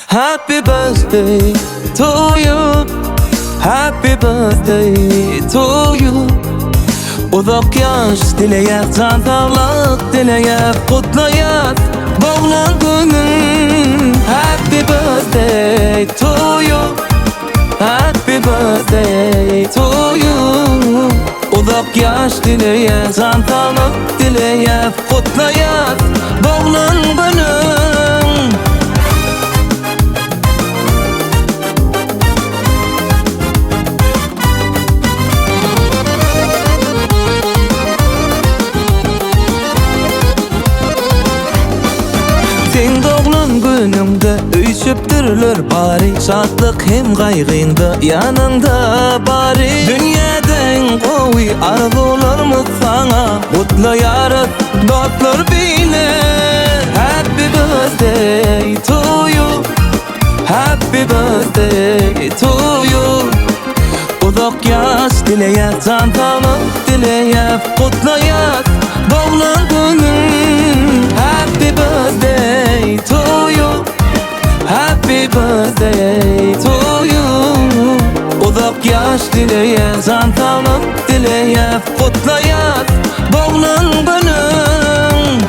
Happy birthday to you. Happy birthday to you. Uzak yaş dileyek, can sağlık dileyek, kutlayat boğulan günün. Happy birthday to you. Happy birthday to you. Uzak yaş dileyek, can sağlık dileyek, kutlayat boğulan günün. Sen doğulan günümde üşüptürülür bari, şadlık hem kaygında yanında bari. Dünyadan koy arzularımız sana, mutlu yarıt dostlar bile. Happy birthday to you. Happy birthday to you. Uzak yaş dileyek, can sağlık dileyek, kutlayat doğulan günün. Happy birthday to you. Happy birthday to you. Uzak yaş dileyek, can sağlık dileyek, kutlayat doğulan günün.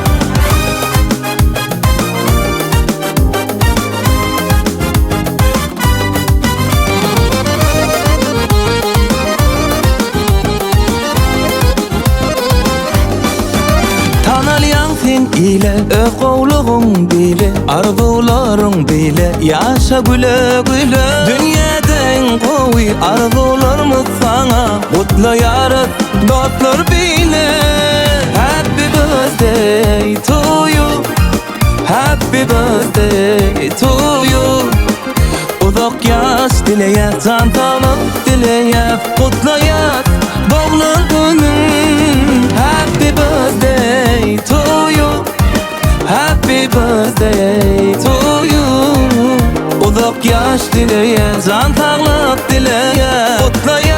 Tanalyan sen ile, ökovluğun bile, arzuların bile, yaşa güle güle. Dünyadan koy arzularımız sana, mutlu yarıt dostlar bile. Happy birthday to you. Happy birthday to you. Uzak yaş dileyek, can sağlık dileyek, kutlayat doğulan günün. Happy birthday to you. Happy birthday to you. Uzak yaş dileyek, can sağlık dileyek, kutlayat